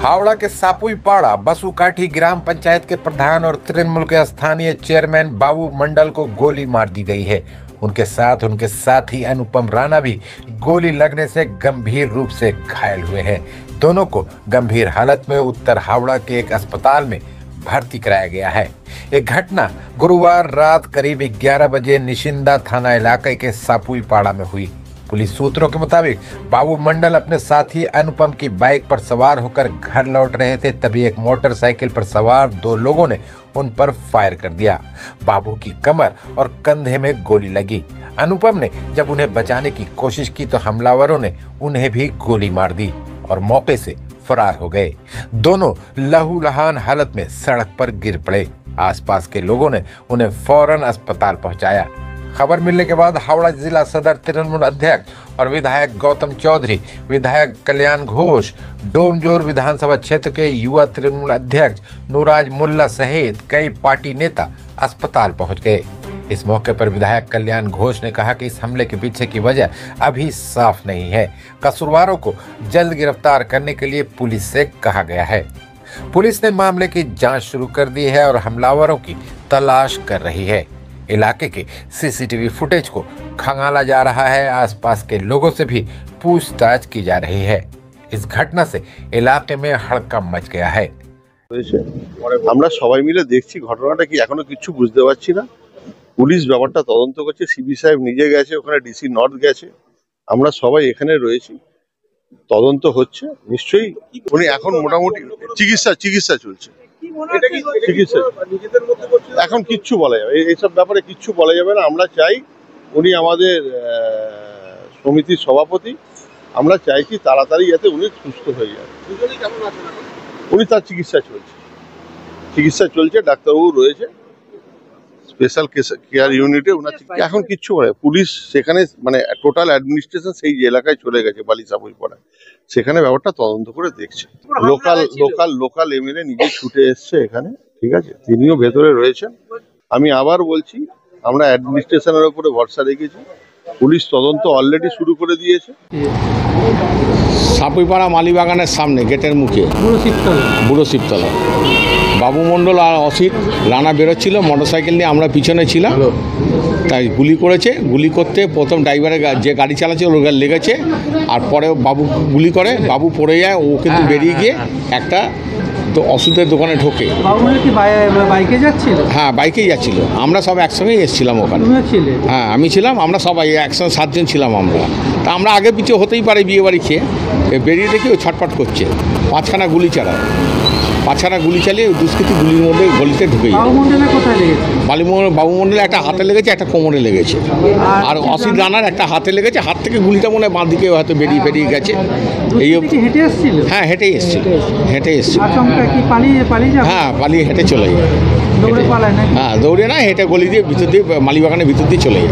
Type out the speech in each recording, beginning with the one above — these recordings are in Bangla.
हावड़ा के सापुईपाड़ा बसुकाठी ग्राम पंचायत के प्रधान और तृणमूल के स्थानीय चेयरमैन बाबू मंडल को गोली मार दी गई है। उनके साथी अनुपम राणा भी गोली लगने से गंभीर रूप से घायल हुए हैं। दोनों को गंभीर हालत में उत्तर हावड़ा के एक अस्पताल में भर्ती कराया गया है। एक घटना गुरुवार रात करीब 11 बजे निशिंदा थाना इलाके के सापुईपाड़ा में हुई। पुलिस सूत्रों के मुताबिक बाबू मंडल अपने साथी अनुपम की बाइक पर सवार होकर घर लौट रहे थे, तभी एक मोटरसाइकिल पर सवार दो लोगों ने उन पर फायर कर दिया। बाबू की कमर और कंधे में गोली लगी। अनुपम ने जब उन्हें बचाने की कोशिश की तो हमलावरों ने उन्हें भी गोली मार दी और मौके से फरार हो गए। दोनों लहूलुहान हालत में सड़क पर गिर पड़े। आसपास के लोगों ने उन्हें फौरन अस्पताल पहुंचाया। खबर मिलने के बाद हावड़ा जिला सदर तृणमूल अध्यक्ष और विधायक गौतम चौधरी, विधायक कल्याण घोष, डोमजोर विधानसभा क्षेत्र के युवा तृणमूल अध्यक्ष नूराज मुल्ला सहित कई पार्टी नेता अस्पताल पहुंच गए। इस मौके पर विधायक कल्याण घोष ने कहा कि इस हमले के पीछे की वजह अभी साफ नहीं है। कसूरवारों को जल्द गिरफ्तार करने के लिए पुलिस से कहा गया है। पुलिस ने मामले की जांच शुरू कर दी है और हमलावरों की तलाश कर रही है। इलाके के सीसीटीवी फुटेज को खंगाला जा रहा है। आसपास के लोगों से भी पूछताछ की जा रही है। इस घटना से इलाके में हड़कंप मच गया है। আমরা সবাই মিলে দেখছি ঘটনাটা কি এখনো কিছু বুঝতে পারছি না। পুলিশ ব্যাপারটা তদন্ত করছে, সিবি সাহেব নিজে গেছে, ওখানে ডিসি নর্থ গেছে, আমরা সবাই এখানে রয়েছি, তদন্ত হচ্ছে। নিশ্চয়ই উনি এখন মোটামুটি চিকিৎসা চলছে। এখন কিচ্ছু বলা যাবে, এইসব ব্যাপারে কিচ্ছু বলা যাবে না। আমরা চাই উনি আমাদের সমিতির সভাপতি, আমরা চাইছি তাড়াতাড়ি যাতে উনি সুস্থ হয়ে যায়। উনি তার চিকিৎসা চলছে, ডাক্তারবাবু রয়েছে স্পেশাল কেয়ার ইউনিটে। ওনার এখন কিচ্ছু বলে পুলিশ সেখানে মানে টোটাল অ্যাডমিনিস্ট্রেশন সেই এলাকায় চলে গেছে বালিসাপুইপাড়ায়, সেখানে ব্যাপারটা তদন্ত করে দেখছে। লোকাল এমএলএ নিজে ছুটে এসছে এখানে, ঠিক আছে, তিনিও ভেতরে রয়েছেন। আমি আবার বলছি, আমরা অ্যাডমিনিস্ট্রেশনের উপরে ভরসা রেখেছি, পুলিশ তদন্ত অলরেডি শুরু করে দিয়েছে। সাপুইপাড়া মালিবাগানের সামনে গেটের মুখে বুড়ো শিবতলা বাবু মণ্ডল আর অসিত রানা বেরোচ্ছিল মোটরসাইকেল নিয়ে, আমরা পিছনে ছিলাম। তাই গুলি করেছে। গুলি করতে প্রথম ড্রাইভারের যে গাড়ি চালাচ্ছে ওর লেগেছে, আর পরে বাবু গুলি করে, বাবু পড়ে যায়। ও কিন্তু বেরিয়ে গিয়ে একটা তো ওষুধের দোকানে ঢোকে। হ্যাঁ, বাইকেই যাচ্ছিল। আমরা সব একসঙ্গেই এসেছিলাম ওখানে। হ্যাঁ, আমি ছিলাম, আমরা সবাই একসঙ্গে 7 জন ছিলাম আমরা। তা আমরা আগে পিছু হতেই পারে বিয়ে বাড়ি খেয়ে, বেরিয়ে দেখি ও ছটফট করছে। 5খানা গুলি চালিয়ে দুষ্কৃতী গুলির মধ্যে গলিতে ঢুকে যায়। বাবু মণ্ডলের একটা হাতে লেগেছে, একটা কোমরে লেগেছে, আর অসিত রানার একটা হাতে লেগেছে। হাত থেকে গুলিটা মনে হয় বাঁ দিকে হয়তো বেরিয়ে গেছে। এই হ্যাঁ, হেঁটেই এসছিল। হ্যাঁ, পালিয়ে হেঁটে চলে যায়। হ্যাঁ, দৌড়ে না, হেঁটে গলি দিয়ে ভিতর দিয়ে মালিবাগানের ভিতর দিয়ে চলে যায়।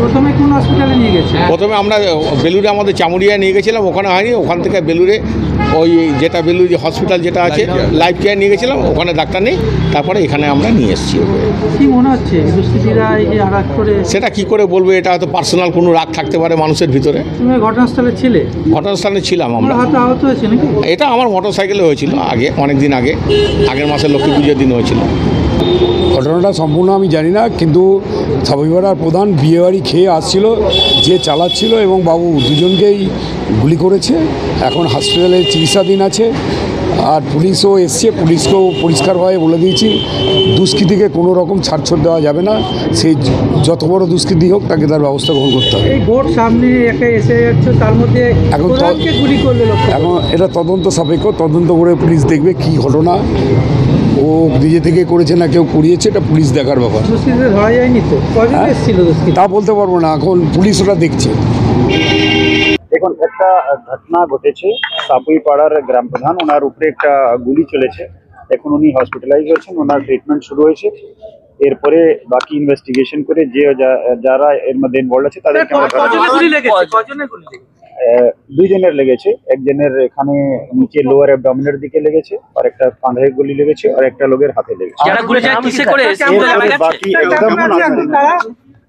প্রথমে আমরা বেলুড়ে আমাদের চামুরিয়ায় নিয়ে গেছিলাম, ওখানে হয়নি। ওখান থেকে বেলুড়ে ওই যেটা বেলুড় হসপিটাল যেটা আছে লাইফ কেয়ার নিয়ে গেছিলাম, ওখানে ডাক্তার নেই। তারপরে এখানে আমরা নিয়ে এসেছি। কি মনে হচ্ছে সেটা কি করে বলবো, এটা হয়তো পার্সোনাল কোনো রাগ থাকতে পারে মানুষের ভিতরে। ঘটনাস্থলে ছিলাম আমরা। এটা আমার মোটরসাইকেলে হয়েছিল আগে, অনেক দিন আগে, আগের মাসে লক্ষ্মী পুজোর দিন হয়েছিল। ঘটনাটা সম্পূর্ণ আমি জানি না, কিন্তু সাপুইপাড়ার প্রধান বিয়েবাড়ি খেয়ে আসছিল, যে চালাচ্ছিল এবং বাবু দুজনকেই গুলি করেছে। এখন হসপিটালে চিকিৎসাধীন আছে। আর পুলিশও এসছে, পুলিশকেও পরিষ্কারভাবে বলে দিয়েছি দুষ্কৃতীকে কোনো রকম ছাড়ছাড় দেওয়া যাবে না। সেই যত বড় দুষ্কৃতী হোক তাকে তার ব্যবস্থা গ্রহণ করতে হবে। ভোট সামনে এসে যাচ্ছে, তার মধ্যে এখন এটা তদন্ত সাপেক্ষ, তদন্ত করে পুলিশ দেখবে কি ঘটনা, ও নিজে থেকে করেছে না কেউ করিয়েছে, এটা পুলিশ দেখার ব্যাপার। তা বলতে পারবো না, এখন পুলিশ ওটা দেখছে। দেখুন, একটা ঘটনা ঘটেছে সাপুইপাড়ার গ্রাম প্রধান, ওনার উপরে একটা গুলি চলেছে। এখন উনি হসপিটালাইজ হয়েছেন, ওনার ট্রিটমেন্ট শুরু হয়েছে। এরপরে বাকি ইনভেস্টিগেশন করে যে যারা এর মধ্যে ইনভলভ আছে তাদেরকে দুইজনের লেগেছে। একজনের এখানে নিচে লোয়ার অ্যাবডোমিনের দিকে লেগেছে, আর একটা কাঁধে গুলি লেগেছে, আর একটা লোকের হাতে লেগেছে। বাকি একদম